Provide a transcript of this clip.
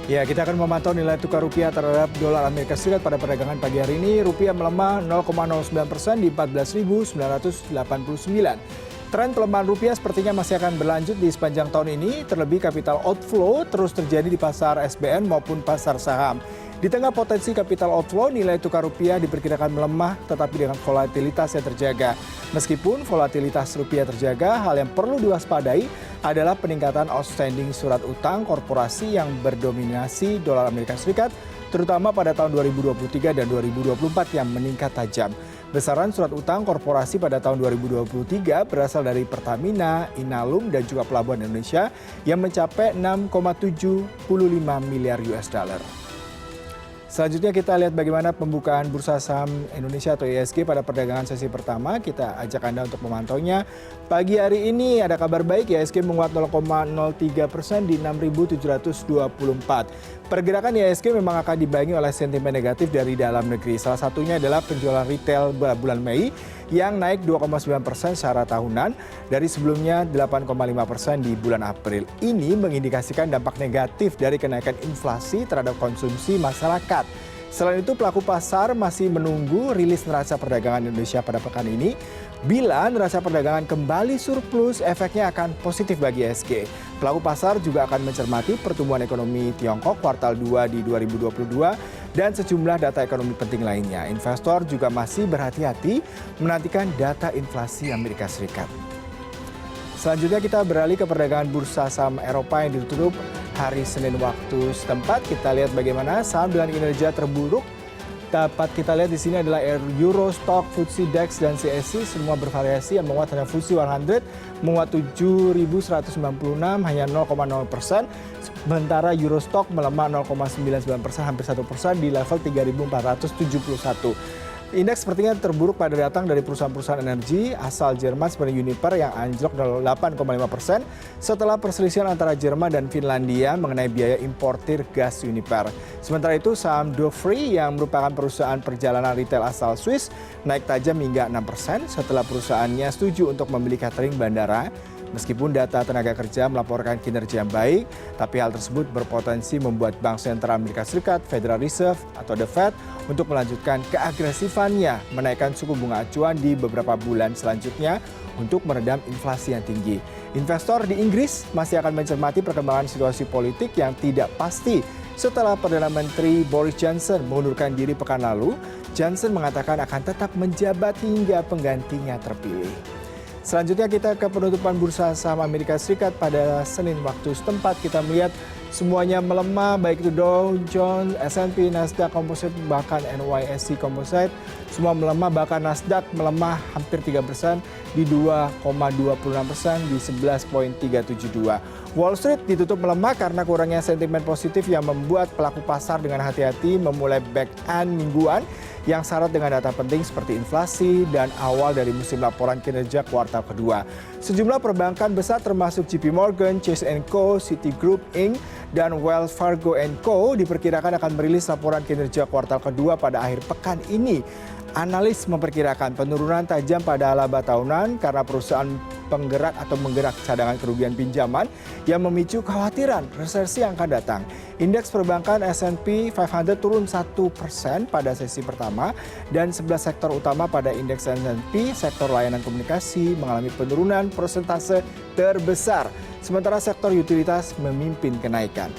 Ya, kita akan memantau nilai tukar rupiah terhadap dolar Amerika Serikat pada perdagangan pagi hari ini. Rupiah melemah 0,09% di 14.989. Tren pelemahan rupiah sepertinya masih akan berlanjut di sepanjang tahun ini, terlebih capital outflow terus terjadi di pasar SBN maupun pasar saham. Di tengah potensi capital outflow, nilai tukar rupiah diperkirakan melemah tetapi dengan volatilitas yang terjaga. Meskipun volatilitas rupiah terjaga, hal yang perlu diwaspadai adalah peningkatan outstanding surat utang korporasi yang berdominasi dolar Amerika Serikat, terutama pada tahun 2023 dan 2024 yang meningkat tajam. Besaran surat utang korporasi pada tahun 2023 berasal dari Pertamina, Inalum, dan juga Pelabuhan Indonesia yang mencapai 6,75 miliar US dollar. Selanjutnya kita lihat bagaimana pembukaan Bursa Saham Indonesia atau ISG pada perdagangan sesi pertama. Kita ajak Anda untuk memantaunya. Pagi hari ini ada kabar baik, ISG menguat 0,03% di 6.724. Pergerakan ISG memang akan dibayangi oleh sentimen negatif dari dalam negeri. Salah satunya adalah penjualan retail bulan Mei yang naik 2,9% secara tahunan dari sebelumnya 8,5% di bulan April. Ini mengindikasikan dampak negatif dari kenaikan inflasi terhadap konsumsi masyarakat. Selain itu, pelaku pasar masih menunggu rilis neraca perdagangan Indonesia pada pekan ini. Bila neraca perdagangan kembali surplus, efeknya akan positif bagi ISG. Pelaku pasar juga akan mencermati pertumbuhan ekonomi Tiongkok kuartal 2 di 2022 dan sejumlah data ekonomi penting lainnya. Investor juga masih berhati-hati menantikan data inflasi Amerika Serikat. Selanjutnya kita beralih ke perdagangan bursa saham Eropa yang ditutup hari Senin waktu setempat. Kita lihat bagaimana saham dengan kinerja terburuk. Dapat kita lihat di sini adalah Euro Stock, FTSE DAX, dan CAC semua bervariasi. Yang menguat adalah FTSE 100 menguat 7.196 hanya 0,0%. Sementara Euro Stock melemah 0,99% hampir 1% di level 3.471. Indeks sepertinya terburuk pada datang dari perusahaan-perusahaan energi asal Jerman seperti Uniper yang anjlok 8,5% setelah perselisihan antara Jerman dan Finlandia mengenai biaya importir gas Uniper. Sementara itu saham Dufry yang merupakan perusahaan perjalanan retail asal Swiss naik tajam hingga 6% setelah perusahaannya setuju untuk membeli catering bandara. Meskipun data tenaga kerja melaporkan kinerja yang baik, tapi hal tersebut berpotensi membuat Bank Sentral Amerika Serikat, Federal Reserve atau The Fed untuk melanjutkan keagresifannya menaikkan suku bunga acuan di beberapa bulan selanjutnya untuk meredam inflasi yang tinggi. Investor di Inggris masih akan mencermati perkembangan situasi politik yang tidak pasti setelah Perdana Menteri Boris Johnson mengundurkan diri pekan lalu. Johnson mengatakan akan tetap menjabat hingga penggantinya terpilih. Selanjutnya kita ke penutupan bursa saham Amerika Serikat pada Senin waktu setempat. Kita melihat semuanya melemah, baik itu Dow Jones, S&P, Nasdaq Composite, bahkan NYSE Composite. Semua melemah, bahkan Nasdaq melemah hampir 3% di 2,26% di 11.372. Wall Street ditutup melemah karena kurangnya sentimen positif yang membuat pelaku pasar dengan hati-hati memulai back-end mingguan yang syarat dengan data penting seperti inflasi dan awal dari musim laporan kinerja kuartal kedua. Sejumlah perbankan besar termasuk JP Morgan, Chase & Co, Citigroup Inc, dan Wells Fargo & Co diperkirakan akan merilis laporan kinerja kuartal kedua pada akhir pekan ini. Analis memperkirakan penurunan tajam pada laba tahunan karena perusahaan penggerak atau menggerak cadangan kerugian pinjaman yang memicu kekhawatiran resesi yang akan datang. Indeks perbankan S&P 500 turun 1% pada sesi pertama dan 11 sektor utama pada indeks S&P sektor layanan komunikasi mengalami penurunan persentase terbesar. Sementara sektor utilitas memimpin kenaikan.